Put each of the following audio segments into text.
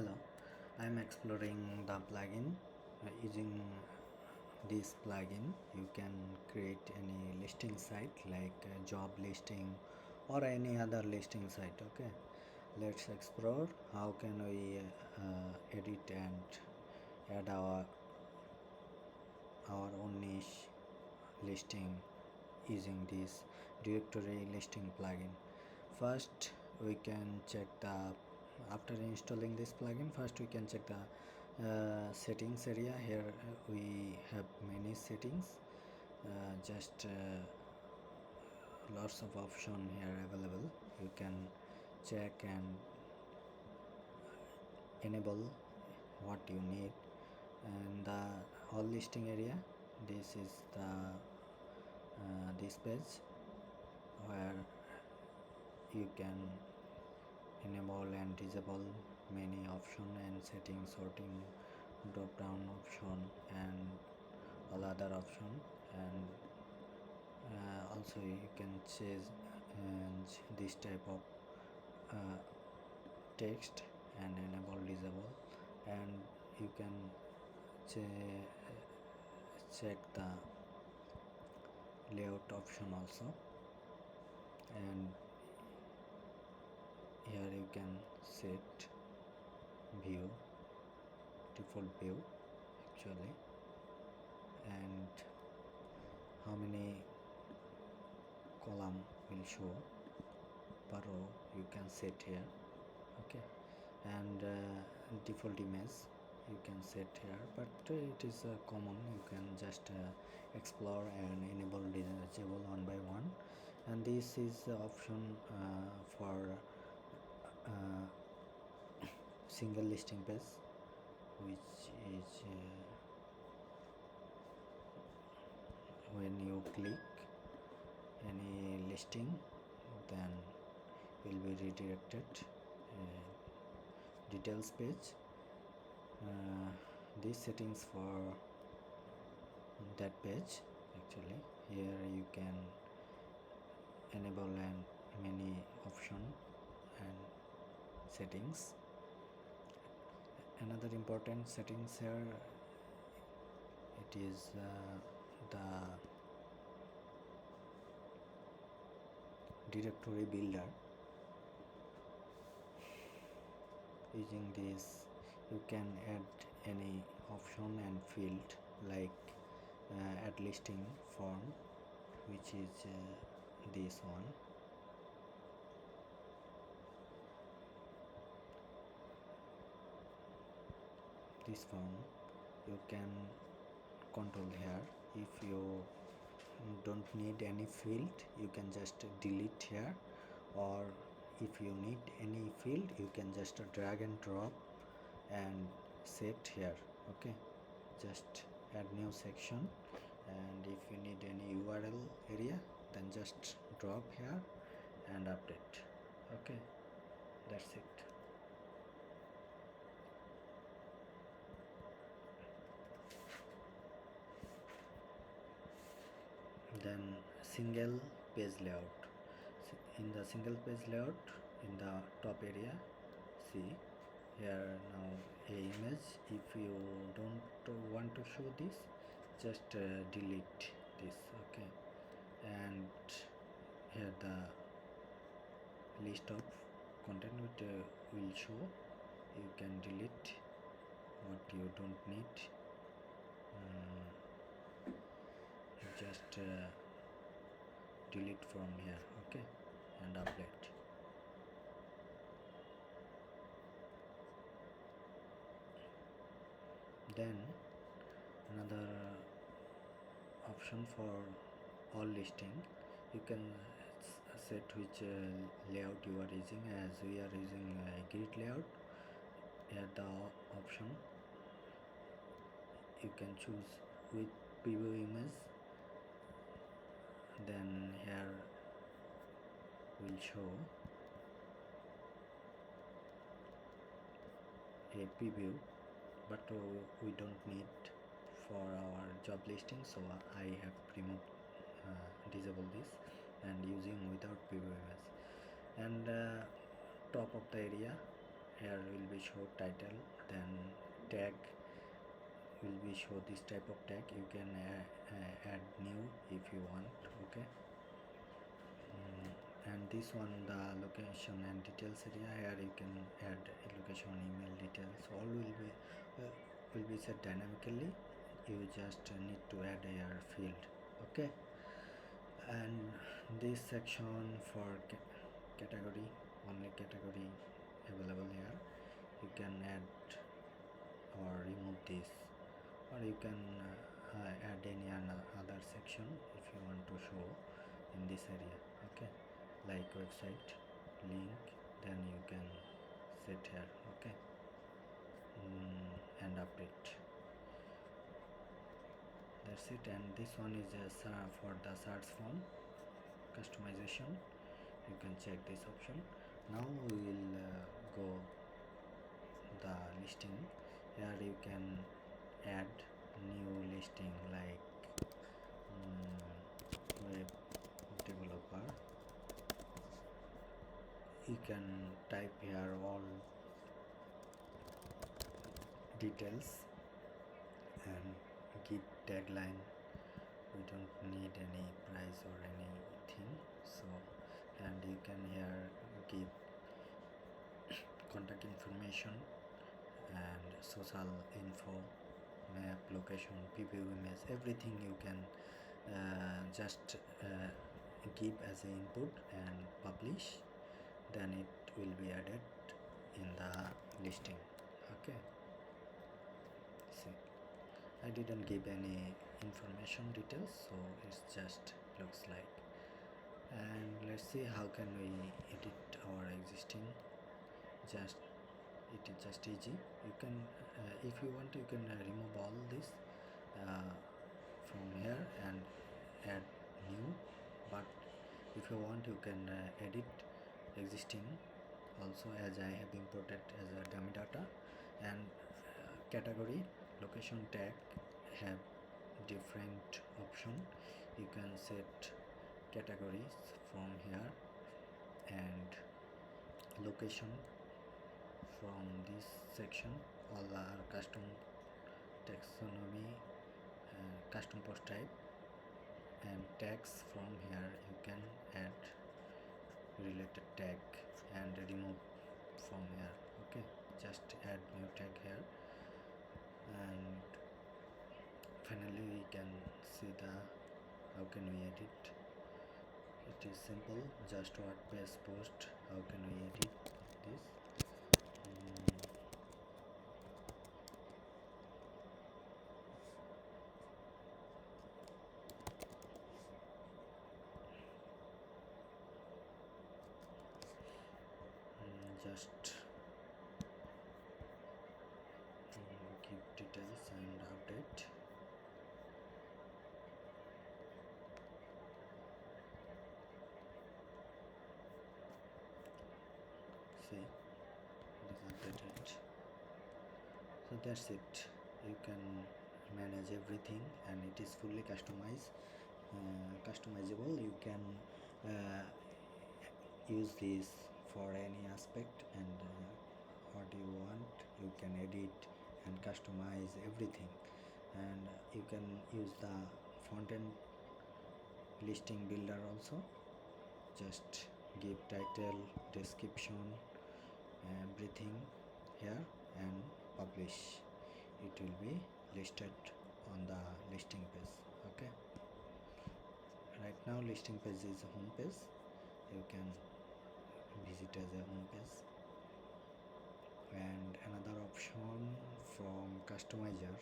Hello, I am exploring the plugin. Using this plugin, you can create any listing site like a job listing or any other listing site. Okay, let's explore how can we edit and add our own niche listing using this directory listing plugin. First, we can check the after installing this plugin. First, we can check the settings area. Here we have many settings. Just lots of option here available. You can check and enable what you need. And the all listing area, this is the this page where you can enable and disable many option and setting, sorting, drop down option and all other option. And also you can change this type of text and enable, disable, and you can check the layout option also. And here you can set view, default view actually, and how many column will show per row you can set here. Okay, and default image you can set here, but it is common. You can just explore and enable, disable one by one. And this is the option for single listing page, which is when you click any listing, then will be redirected details page. These settings for that page actually. Here you can enable and many option and settings. Another important settings here, it is the directory builder. Using this you can add any option and field like add listing form, which is this one. This form you can control here. If you don't need any field, you can just delete here, or if you need any field, you can just drag and drop and set here. Okay, just add new section, and if you need any URL area, then just drop here and update. Okay, that's it. Then single page layout. In the single page layout, in the top area, see here now a image. If you don't want to show this, just delete this. Okay, and here the list of content will show. You can delete what you don't need. Just delete from here. Okay, and update. Then another option for all listing, you can set which layout you are using. As we are using grid layout, here the option you can choose with preview image. Then here will show a preview, but we don't need for our job listing, so I have removed disable this and using without preview image. And top of the area, here will be show title, then tag will be show this type of tag. You can add new if you want. Okay. And this one, the location and details area, here you can add location, email details, all will be set dynamically. You just need to add your field. Okay. And this section for category, only category available here. You can add or remove this, or you can add any other section if you want to show in this area. Okay, like website link, then you can set here. Okay. And update, that's it. And this one is for the search form customization. You can check this option. Now we will go the listing. Here you can add new listing like web developer. You can type here all details and give tagline. We don't need any price or anything. So, and you can here give contact information and social info, map, location, preview image, everything you can just give as an input and publish. Then it will be added in the listing. Okay. See, I didn't give any information details, so it's just looks like. And let's see how can we edit our existing. Just it is just easy. You can if you want, you can remove all this from here and add new. But if you want, you can edit existing also, as I have imported as a dummy data. And category, location tag have different option. You can set categories from here, and location from this section. All are custom taxonomy, custom post type, and tags from here. You can add related tag and remove from here. Okay, just add new tag here. And finally we can see the how can we edit. It is simple, just WordPress post. How can we edit this? Just give details and update. See, it is updated. So that's it. You can manage everything, and it is fully customizable. You can use this for any aspect, and what you want, you can edit and customize everything. And you can use the front-end listing builder also. Just give title, description, everything here, and publish. It will be listed on the listing page. Okay, right now listing page is a home page. You can visit as a home page. And another option from customizer,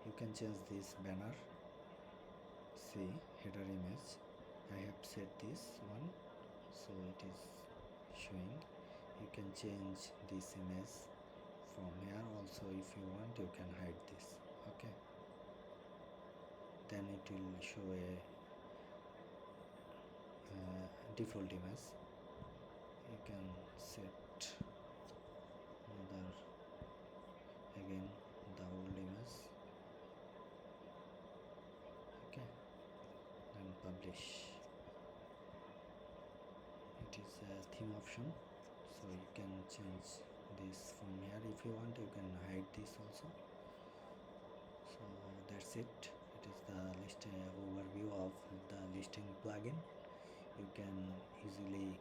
you can change this banner. See, header image, I have set this one, so it is showing. You can change this image from here also. If you want, you can hide this. Okay, then it will show a default image. You can set another, again the old image. Okay, then publish. It is a theme option, so you can change this from here. If you want, you can hide this also. So that's it. It is the list overview of the listing plugin. You can easily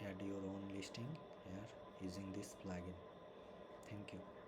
add your own listing here using this plugin. Thank you.